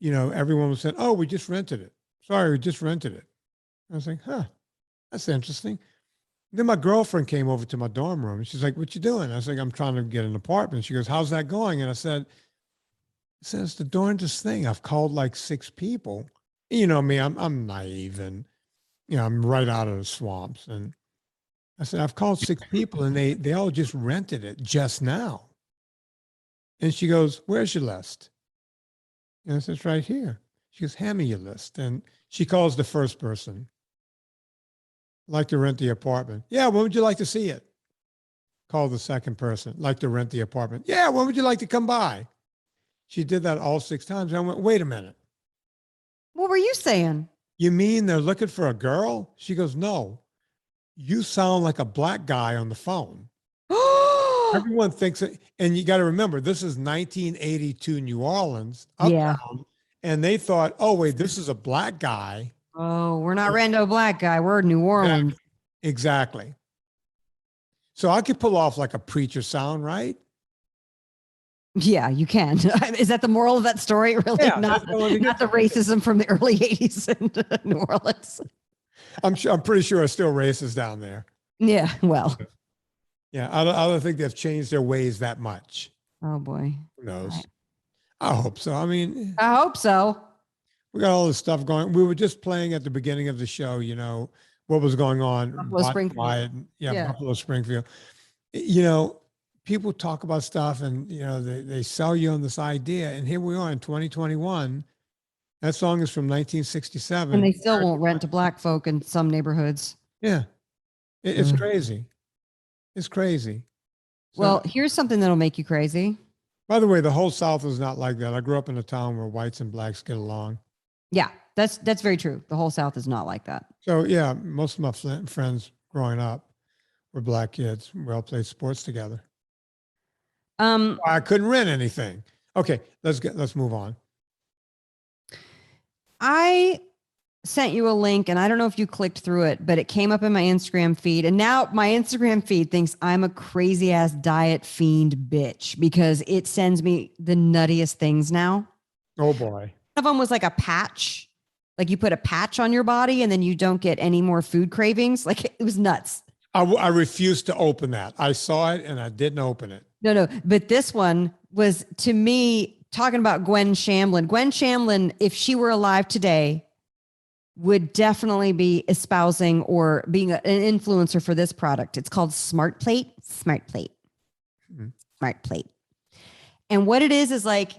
Speaker 1: everyone was saying, oh, we just rented it. Sorry, we just rented it. I was like, huh, that's interesting. Then my girlfriend came over to my dorm room and she's like, what you doing? I was like, I'm trying to get an apartment. She goes, how's that going? And I said, it's the darndest thing. I've called like 6 people. You know me, I'm naive and, I'm right out of the swamps. And I said, I've called 6 people and they all just rented it just now. And she goes, where's your list? And I said, it's right here. She goes, hand me your list. And she calls the first person. Like to rent the apartment. Yeah, when would you like to see it? Call the second person. Like to rent the apartment. Yeah, when would you like to come by? She did that all 6 times. I went, wait a minute.
Speaker 2: What were you saying?
Speaker 1: You mean they're looking for a girl? She goes, no. You sound like a black guy on the phone. Everyone thinks it, and you got to remember, this is 1982 New Orleans. Uptown, and they thought, oh, wait, this is a black guy.
Speaker 2: Oh, we're not renting a black guy. We're New Orleans.
Speaker 1: Exactly. So I could pull off like a preacher sound, right?
Speaker 2: Yeah, you can. Is that the moral of that story? Really?
Speaker 1: Yeah,
Speaker 2: not the racism from the early 80s in New Orleans.
Speaker 1: I'm pretty sure it's still racist down there.
Speaker 2: Yeah, well.
Speaker 1: Yeah, I don't think they've changed their ways that much.
Speaker 2: Oh, boy.
Speaker 1: Who knows? I hope so. I mean,
Speaker 2: I hope so.
Speaker 1: We got all this stuff going. We were just playing at the beginning of the show, what was going on.
Speaker 2: Buffalo Springfield.
Speaker 1: Buffalo Springfield. People talk about stuff and, they sell you on this idea. And here we are in 2021. That song is from 1967.
Speaker 2: And they still won't rent to black folk in some neighborhoods.
Speaker 1: Yeah. It's crazy. It's crazy. So,
Speaker 2: well, here's something that'll make you crazy.
Speaker 1: By the way, the whole South is not like that. I grew up in a town where whites and blacks get along.
Speaker 2: Yeah, that's very true. The whole South is not like that.
Speaker 1: So yeah, most of my friends growing up were black kids. We all played sports together. I couldn't rent anything. Okay, let's move on.
Speaker 2: I sent you a link and I don't know if you clicked through it, but it came up in my Instagram feed. And now my Instagram feed thinks I'm a crazy ass diet fiend bitch because it sends me the nuttiest things now.
Speaker 1: Oh boy.
Speaker 2: One of them was like a patch. Like you put a patch on your body and then you don't get any more food cravings. Like it was nuts.
Speaker 1: I refused to open that. I saw it and I didn't open it.
Speaker 2: No. But this one was, to me, talking about Gwen Shamlin. Gwen Shamlin, if she were alive today, would definitely be espousing or being an influencer for this product. It's called Smart Plate. Smart Plate. Smart Plate. And what it is like,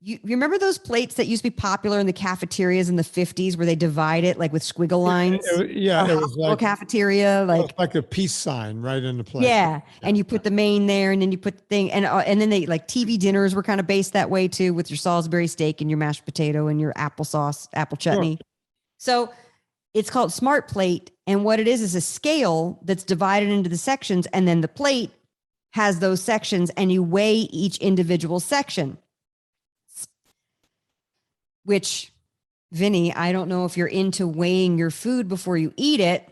Speaker 2: you remember those plates that used to be popular in the cafeterias in the 50s where they divide it like with squiggle lines?
Speaker 1: It was like
Speaker 2: cafeteria,
Speaker 1: like a peace sign right in the plate.
Speaker 2: Yeah. And you put the main there and then you put the thing and then they like TV dinners were kind of based that way too, with your Salisbury steak and your mashed potato and your applesauce, apple chutney. Sure. So it's called Smart Plate. And what it is a scale that's divided into the sections. And then the plate has those sections and you weigh each individual section. Which, Vinnie, I don't know if you're into weighing your food before you eat it.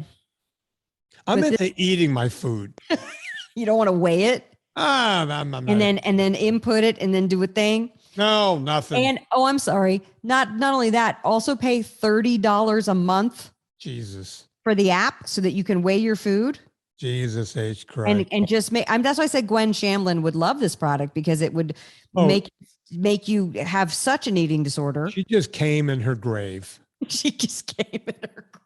Speaker 1: I'm into eating my food.
Speaker 2: You don't want to weigh it? and then input it and then do a thing.
Speaker 1: No, nothing.
Speaker 2: And oh, I'm sorry. Not only that, also pay $30 a month
Speaker 1: Jesus.
Speaker 2: for the app so that you can weigh your food.
Speaker 1: Jesus H. Christ.
Speaker 2: And just make, that's why I said Gwen Shamlin would love this product, because it would make you have such an eating disorder.
Speaker 1: She just came in her grave.
Speaker 2: She just came in her grave.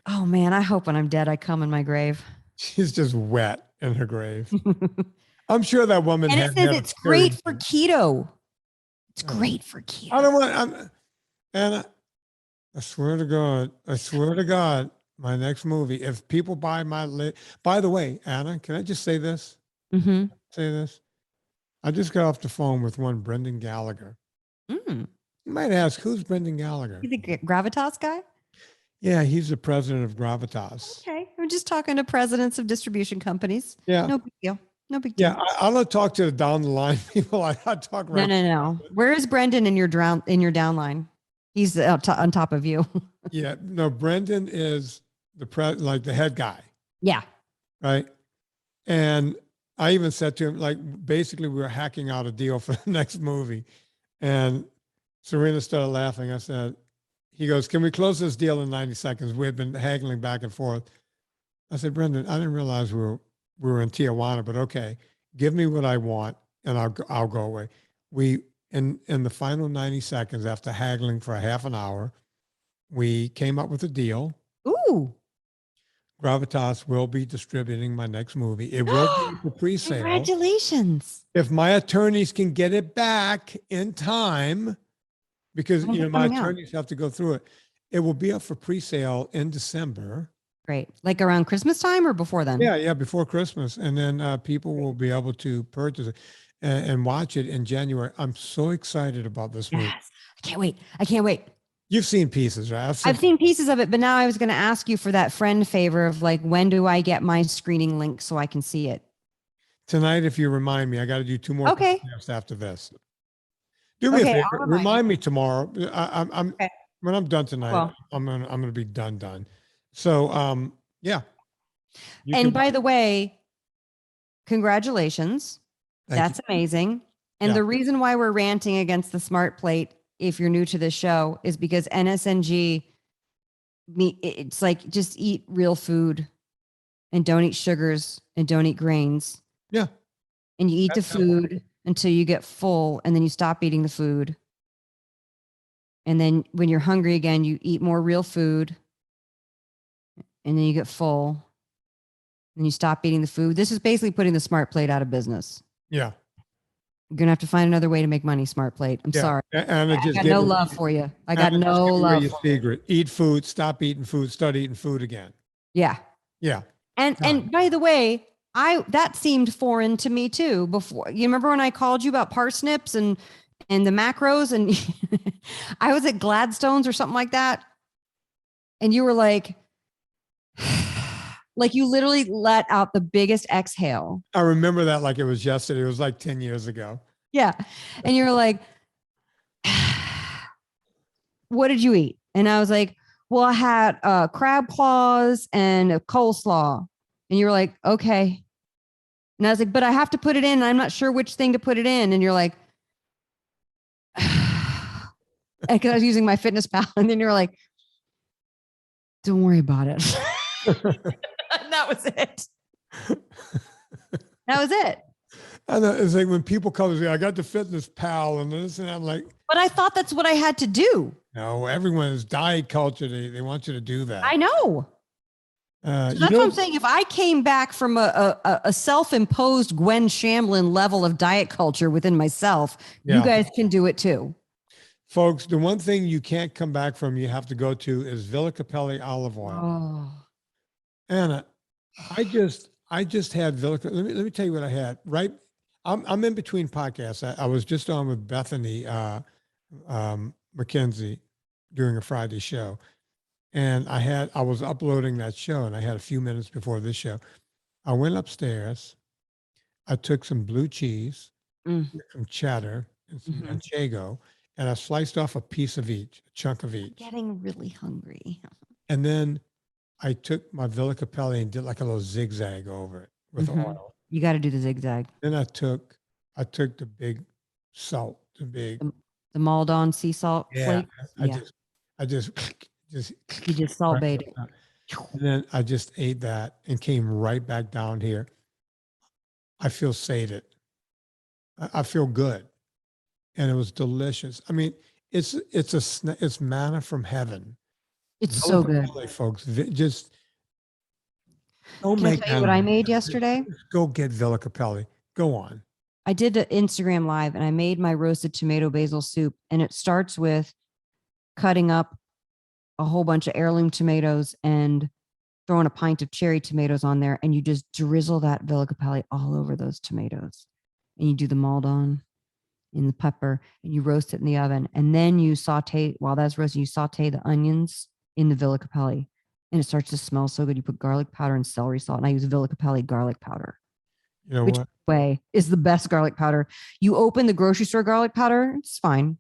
Speaker 2: Oh man, I hope when I'm dead, I come in my grave.
Speaker 1: She's just wet in her grave. I'm sure that woman.
Speaker 2: And it says it's great for keto. It's great for keto.
Speaker 1: I don't want. Anna, I swear to God, my next movie. If people buy my by the way, Anna, can I just say this?
Speaker 2: Mm-hmm.
Speaker 1: Say this. I just got off the phone with one Brendan Gallagher. You might ask, who's Brendan Gallagher?
Speaker 2: You the Gravitas guy?
Speaker 1: Yeah, he's the president of Gravitas.
Speaker 2: Okay, I'm just talking to presidents of distribution companies.
Speaker 1: Yeah,
Speaker 2: no big deal. No big deal.
Speaker 1: Yeah, I'll not talk to the down the line people. I talk right.
Speaker 2: No. Where is Brendan in your downline? He's on top of you.
Speaker 1: Yeah, no. Brendan is like the head guy.
Speaker 2: Yeah.
Speaker 1: Right. And I even said to him, like, basically, we were hacking out a deal for the next movie, and Serena started laughing. I said, he goes, "Can we close this deal in 90 seconds?" We had been haggling back and forth. I said, "Brendan, I didn't realize we were in Tijuana, but okay, give me what I want and I'll go away." We, in the final 90 seconds, after haggling for a half an hour, we came up with a deal.
Speaker 2: Ooh.
Speaker 1: Gravitas will be distributing my next movie. It will be for pre-sale.
Speaker 2: Congratulations.
Speaker 1: If my attorneys can get it back in time, because my attorneys have to go through it. It will be up for pre-sale in December.
Speaker 2: Great. Like around Christmas time or before then?
Speaker 1: Yeah, before Christmas. And then people will be able to purchase it and watch it in January. I'm so excited about this movie.
Speaker 2: Yes. I can't wait.
Speaker 1: You've seen pieces, right?
Speaker 2: I've seen pieces of it, but now I was going to ask you for that friend favor of like, when do I get my screening link so I can see it?
Speaker 1: Tonight, if you remind me, I got to do 2 more podcasts after this. Do me a favor. Remind me tomorrow. I'm when I'm done tonight. I'm gonna be done. So yeah.
Speaker 2: And by the way, congratulations. That's amazing. And the reason why we're ranting against the smart plate, if you're new to this show, is because NSNG, it's like, just eat real food and don't eat sugars and don't eat grains.
Speaker 1: Yeah.
Speaker 2: And you eat the food until you get full, and then you stop eating the food. And then when you're hungry again, you eat more real food, and then you get full, and you stop eating the food. This is basically putting the smart plate out of business.
Speaker 1: Yeah.
Speaker 2: You're going to have to find another way to make money, smart plate. I'm sorry.
Speaker 1: And I
Speaker 2: got no love for you. I got no love for you.
Speaker 1: Secret. Eat food, stop eating food, start eating food again.
Speaker 2: Yeah.
Speaker 1: Yeah.
Speaker 2: And by the way, that seemed foreign to me too. Before, you remember when I called you about parsnips and the macros, and I was at Gladstone's or something like that, and you were like you literally let out the biggest exhale.
Speaker 1: I remember that like it was yesterday. It was like 10 years ago.
Speaker 2: Yeah, and you were like, "What did you eat?" And I was like, "Well, I had crab claws and a coleslaw." And you were like, "Okay." And I was like, "But I have to put it in. I'm not sure which thing to put it in." And you're like, because I was using my Fitness Pal. And then you're like, "Don't worry about it." And that was it. That was it.
Speaker 1: I know. It's like when people come to me, I got the Fitness Pal and this, and I'm like,
Speaker 2: but I thought that's what I had to do.
Speaker 1: No, everyone's diet culture. They want you to do that.
Speaker 2: I know. So that's what I'm saying. If I came back from a self-imposed Gwen Shamlin level of diet culture within myself, you guys can do it too.
Speaker 1: Folks, the one thing you can't come back from, you have to go to, is Villa Cappelli olive oil.
Speaker 2: Oh.
Speaker 1: Anna, I just had Villa. Let me tell you what I had. Right, I'm in between podcasts. I was just on with Bethany McKenzie doing a Friday show. And I was uploading that show, and I had a few minutes before this show. I went upstairs. I took some blue cheese, some cheddar, and some manchego, and I sliced off a piece of each, a chunk of each.
Speaker 2: Getting really hungry.
Speaker 1: And then I took my Villa Cappelli and did like a little zigzag over it with oil.
Speaker 2: You got to do the zigzag.
Speaker 1: Then I took the big salt, the big,
Speaker 2: The Maldon sea salt flake.
Speaker 1: I just
Speaker 2: You just salt bait it.
Speaker 1: And then I just ate that and came right back down here. I feel sated. I feel good. And it was delicious. I mean, it's manna from heaven.
Speaker 2: It's so good.
Speaker 1: Folks, just don't
Speaker 2: Can I
Speaker 1: make
Speaker 2: tell you what I made yesterday?
Speaker 1: Go get Villa Cappelli. Go on.
Speaker 2: I did an Instagram live and I made my roasted tomato basil soup. And it starts with cutting up a whole bunch of heirloom tomatoes and throwing a pint of cherry tomatoes on there. And you just drizzle that Villa Cappelli all over those tomatoes. And you do the Maldon in the pepper and you roast it in the oven. And then you saute, while that's roasting, you saute the onions in the Villa Cappelli. And it starts to smell so good. You put garlic powder and celery salt. And I use Villa Cappelli garlic powder.
Speaker 1: You know
Speaker 2: which
Speaker 1: what?
Speaker 2: Way is the best garlic powder. You open the grocery store garlic powder, it's fine.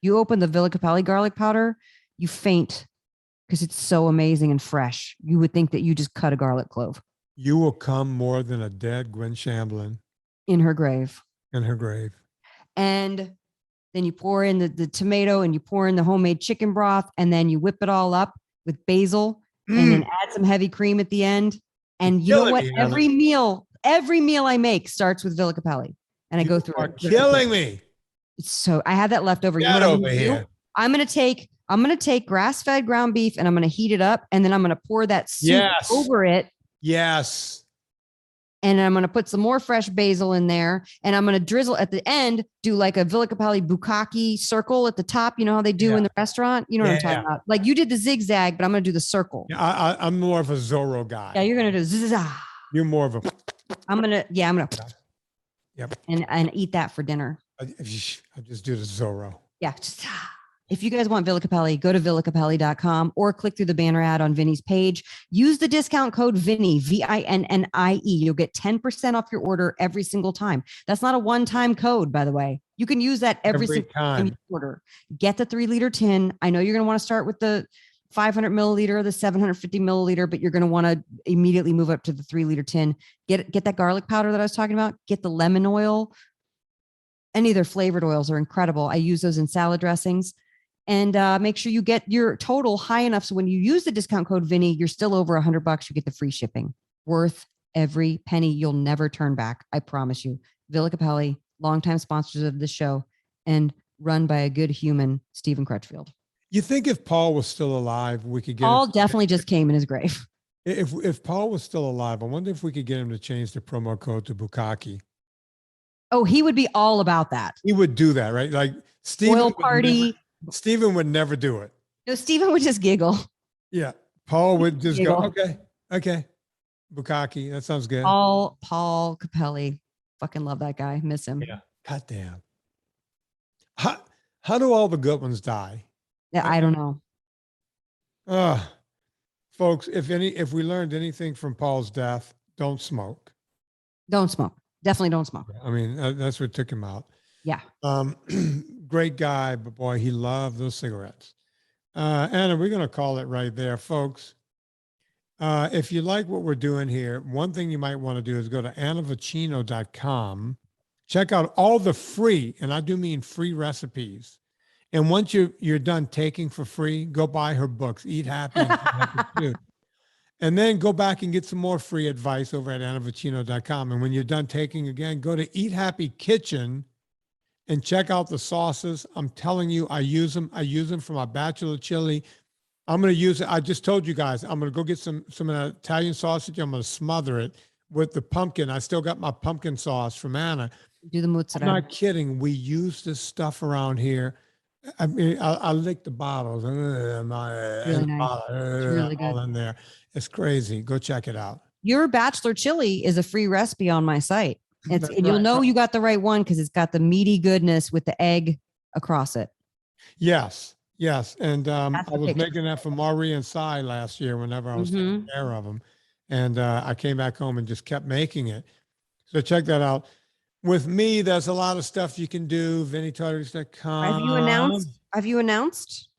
Speaker 2: You open the Villa Cappelli garlic powder, you faint because it's so amazing and fresh. You would think that you just cut a garlic clove.
Speaker 1: You will come more than a dead Gwen Shamblin
Speaker 2: In her grave.
Speaker 1: in her grave.
Speaker 2: And then you pour in the tomato and you pour in the homemade chicken broth and then you whip it all up with basil and then add some heavy cream at the end. And you know what? Every meal I make starts with Villa Cappelli. And I go through it.
Speaker 1: Killing me.
Speaker 2: It's so I had that left over.
Speaker 1: Get over here.
Speaker 2: I'm gonna take grass-fed ground beef and I'm gonna heat it up and then I'm gonna pour that soup over it.
Speaker 1: Yes.
Speaker 2: And I'm gonna put some more fresh basil in there and I'm gonna drizzle at the end, do like a Villa Cappelli bukkake circle at the top. You know how they do in the restaurant? You know what I'm talking about? Like you did the zigzag, but I'm gonna do the circle.
Speaker 1: Yeah, I'm more of a Zorro guy.
Speaker 2: Yeah, you're gonna do zzzah.
Speaker 1: You're more of a.
Speaker 2: I'm gonna.
Speaker 1: Yep.
Speaker 2: And eat that for dinner.
Speaker 1: I just do the Zorro.
Speaker 2: Yeah. Just, if you guys want Villa Cappelli, go to villacappelli.com or click through the banner ad on Vinnie's page. Use the discount code Vinnie, VINNIE. You'll get 10% off your order every single time. That's not a one-time code, by the way. You can use that every single time you order. Get the 3-liter tin. I know you're going to want to start with the 500 milliliter, the 750 milliliter, but you're going to want to immediately move up to the 3-liter tin. Get that garlic powder that I was talking about. Get the lemon oil. Any of their flavored oils are incredible. I use those in salad dressings. And make sure you get your total high enough so when you use the discount code Vinnie, you're still over $100. You get the free shipping. Worth every penny. You'll never turn back. I promise you. Villa Cappelli, longtime sponsors of the show, and run by a good human, Stephen Crutchfield.
Speaker 1: You think if Paul was still alive, we could get
Speaker 2: Paul definitely just came in his grave.
Speaker 1: If Paul was still alive, I wonder if we could get him to change the promo code to bukkake.
Speaker 2: Oh, he would be all about that.
Speaker 1: He would do that, right? Like
Speaker 2: Oil party.
Speaker 1: Stephen would never do it.
Speaker 2: No, Stephen would just giggle.
Speaker 1: Yeah. Paul would just go, okay. Bukkake. That sounds good.
Speaker 2: Paul Cappelli. Fucking love that guy. Miss him.
Speaker 1: Yeah. God damn. How do all the good ones die?
Speaker 2: Yeah, I don't know.
Speaker 1: Folks, if we learned anything from Paul's death, don't smoke.
Speaker 2: Don't smoke. Definitely don't smoke.
Speaker 1: I mean, that's what took him out.
Speaker 2: Yeah.
Speaker 1: Great guy, but boy, he loved those cigarettes. Anna, we're going to call it right there, folks. If you like what we're doing here, one thing you might want to do is go to annavocino.com, check out all the free, and I do mean free recipes. And once you're done taking for free, go buy her books, Eat Happy, and Eat Happy Too. And then go back and get some more free advice over at annavocino.com. And when you're done taking again, go to Eat Happy Kitchen and check out the sauces. I'm telling you, I use them. I use them for my bachelor chili. I'm going to use it. I just told you guys, I'm going to go get some Italian sausage. I'm going to smother it with the pumpkin. I still got my pumpkin sauce from Anna.
Speaker 2: Do the mozzarella.
Speaker 1: I'm not kidding. We use this stuff around here. I mean, I lick the bottles.
Speaker 2: Really nice. It's really good.
Speaker 1: All in there. It's crazy. Go check it out.
Speaker 2: Your bachelor chili is a free recipe on my site. You'll know you got the right one because it's got the meaty goodness with the egg across it.
Speaker 1: Yes. And I was making that for Marie and Cy last year whenever I was taking care of them. And I came back home and just kept making it. So check that out. With me, there's a lot of stuff you can do. VinnieTortorich.com.
Speaker 2: Have you announced?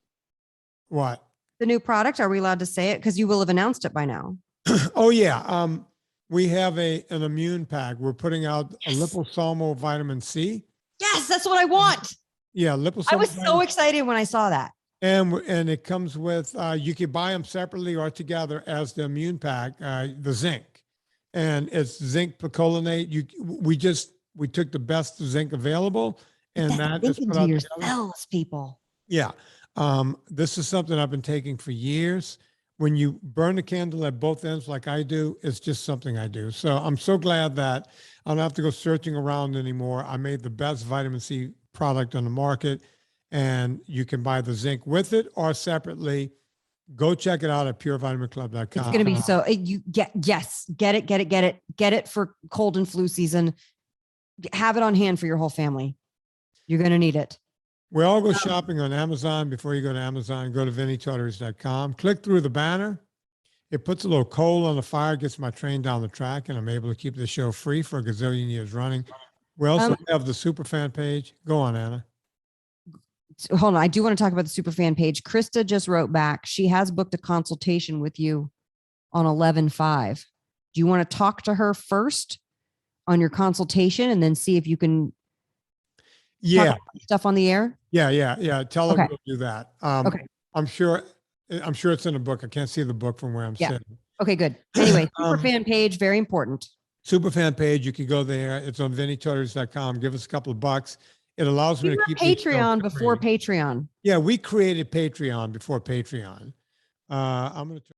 Speaker 1: What?
Speaker 2: the new product? Are we allowed to say it? Because you will have announced it by now.
Speaker 1: Oh yeah. We have an immune pack. We're putting out a liposomal vitamin C.
Speaker 2: Yes, that's what I want.
Speaker 1: Yeah, liposomal.
Speaker 2: I was so excited when I saw that.
Speaker 1: And it comes with, you can buy them separately or together as the immune pack, the zinc. And it's zinc picolinate. We took the best zinc available, and that is put out
Speaker 2: your
Speaker 1: together.
Speaker 2: cells, people.
Speaker 1: Yeah. This is something I've been taking for years. When you burn the candle at both ends like I do, it's just something I do. So I'm so glad that I don't have to go searching around anymore. I made the best vitamin C product on the market, and you can buy the zinc with it or separately. Go check it out at purevitaminclub.com.
Speaker 2: It's going to be so get it for cold and flu season. Have it on hand for your whole family. You're going to need it.
Speaker 1: We all go shopping on Amazon. Before you go to Amazon, go to VinnieTortorich.com. Click through the banner. It puts a little coal on the fire, gets my train down the track, and I'm able to keep the show free for a gazillion years running. We also have the superfan page. Go on, Anna.
Speaker 2: Hold on. I do want to talk about the superfan page. Krista just wrote back. She has booked a consultation with you on 11/5. Do you want to talk to her first on your consultation and then see if you can talk about stuff on the air?
Speaker 1: Yeah. Tell her to do that.
Speaker 2: Okay.
Speaker 1: I'm sure it's in a book. I can't see the book from where I'm sitting.
Speaker 2: Okay, good. Anyway, superfan page, very important.
Speaker 1: Superfan page, you can go there. It's on VinnieTortorich.com. Give us a couple of bucks. It allows me to keep
Speaker 2: Patreon before Patreon.
Speaker 1: Yeah, we created Patreon before Patreon. I'm going to